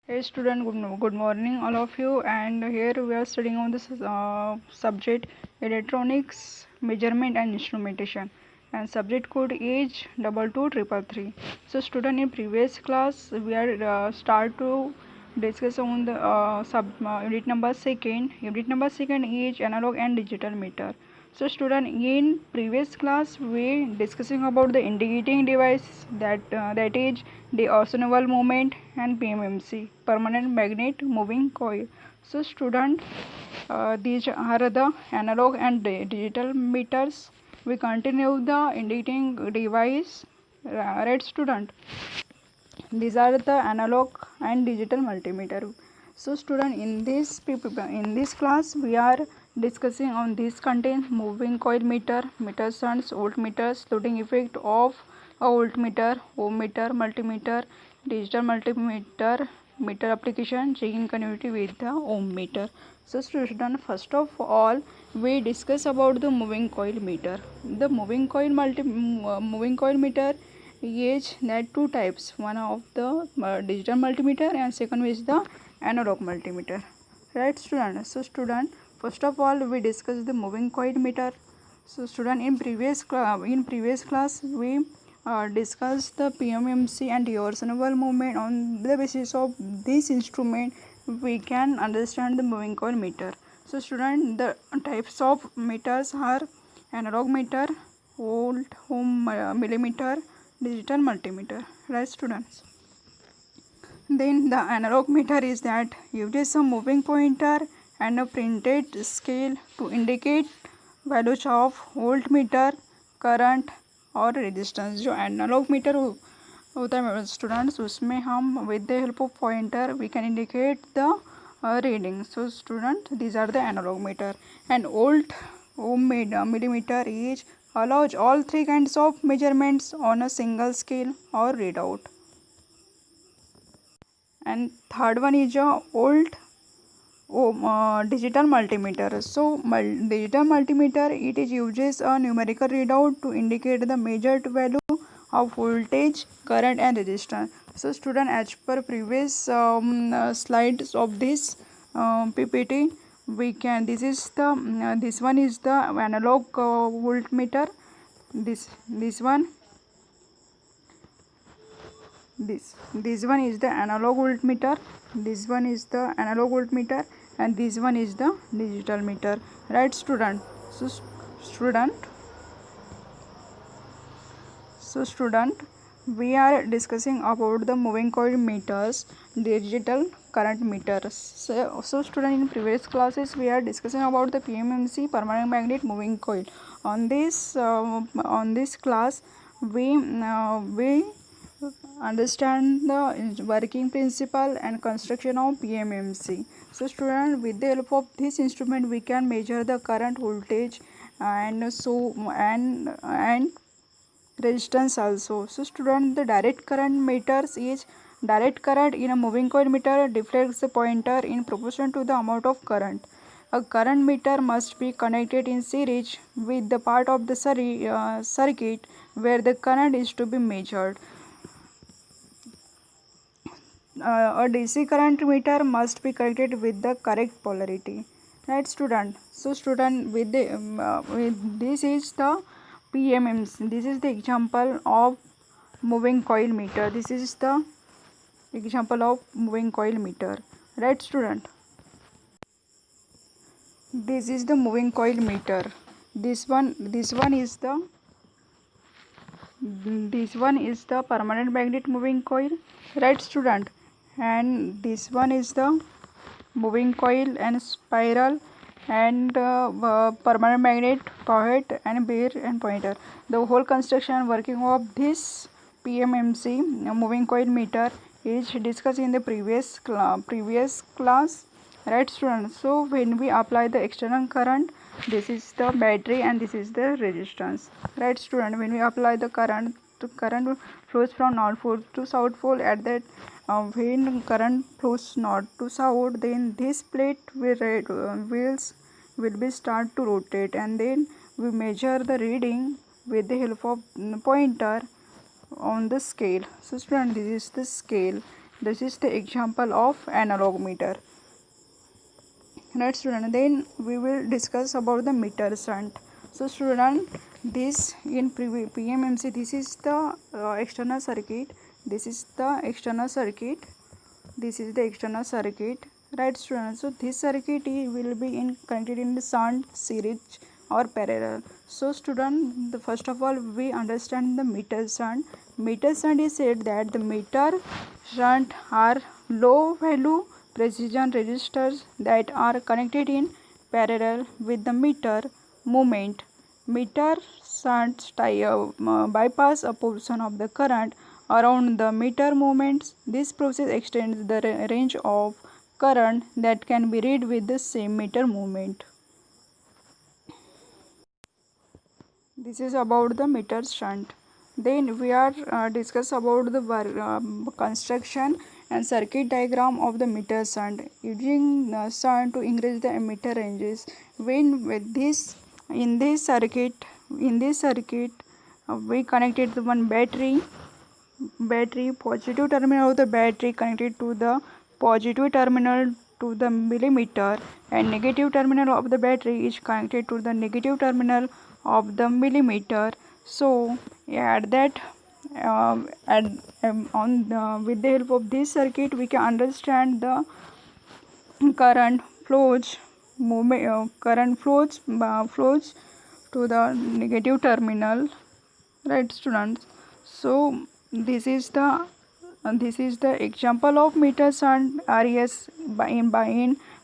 Hey student, good morning all of you, and here we are studying on this subject electronics measurement and instrumentation, and subject code is 22333. So student, in previous class we are start to discuss on the unit number second is analog and digital meter. So student, in previous class we discussing about the indicating device that is the oscillable moment and PMMC permanent magnet moving coil. So student, these are the analog and digital meters. We continue the indicating device, right student? These are the analog and digital multimeter. So student, in this class we are discussing on this content moving coil meter, meter shunt, voltmeters, loading effect of a voltmeter, ohm meter, multimeter, digital multimeter, meter application, checking continuity with the ohm meter. So student, first of all we discuss about the moving coil meter. The moving coil meter is that two types, one of the digital multimeter and second is the analog multimeter, right student? So student, first of all we discuss the moving coil meter. So student, in previous class we discussed the PMMC and reversible movement. On the basis of this instrument we can understand the moving coil meter. So student, the types of meters are analog meter, volt, ohm, millimeter, digital multimeter, right students? Then the analog meter is that uses a moving pointer and a printed scale to indicate values of voltmeter, current और resistance. जो analog meter होता है students, उसमें हम with the help of pointer we can indicate the reading. So student, these are the analog meter. And volt, ohm, millimeter is allows all three kinds of measurements on a single scale or readout. And third one is a volt digital multimeter. So digital multimeter, it is uses a numerical readout to indicate the measured value of voltage, current and resistance. So student, as per previous slides of this PPT, we can, this is the this one is the analog voltmeter, this one, this one is the analog voltmeter, this one is the analog voltmeter, and this one is the digital meter, right student? So student, we are discussing about the moving coil meters, digital current meters. So student, in previous classes we are discussing about the PMMC permanent magnet moving coil. On this class we understand the working principle and construction of PMMC. So student, with the help of this instrument we can measure the current, voltage and resistance also. So student, the direct current meters is direct current in a moving coil meter deflects the pointer in proportion to the amount of current. A current meter must be connected in series with the part of the circuit where the current is to be measured. A DC current meter must be connected with the correct polarity, right student? So student, with this is the PMMs. This is the example of moving coil meter. This is the example of moving coil meter, right student? This is the moving coil meter. This one is the permanent magnet moving coil, right student? And this one is the moving coil and spiral and permanent magnet, pocket and bear and pointer. The whole construction and working of this PMMC moving coil meter is discussed in the previous class, right students? So when we apply the external current, this is the battery and this is the resistance, right student? When we apply the current, the current flows from north pole to south pole. At that when current flows north to south, then this plate wheels will be start to rotate, and then we measure the reading with the help of pointer on the scale. So student, this is the scale, This is the example of analog meter. Right, student, then we will discuss about the meter shunt. So student, this in PMMC, this is the external circuit, this is the external circuit, this is the external circuit. Right, student, so this circuit will be connected in the shunt, series or parallel. So student, first of all we understand the meter shunt. Meter shunt is said that the meter shunt are low value precision resistors that are connected in parallel with the meter movement. Meter shunts bypass a portion of the current around the meter movements. This process extends the range of current that can be read with the same meter movement. This is about the meter shunt. Then we are discuss about the construction and circuit diagram of the meter shunt. Using shunt to increase the meter ranges. When with this in this circuit we connected the one battery positive terminal of the battery connected to the positive terminal to the millimeter, and negative terminal of the battery is connected to the negative terminal of the millimeter. So at that at on the, with the help of this circuit we can understand the current flows movement current flows to the negative terminal. Right, students, so this is the example of meter shunt res in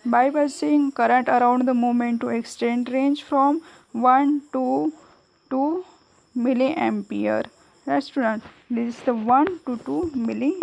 bypassing current around the movement to extend range from 1 to 2 milliampere. Right, student, this is the 1 to 2 milli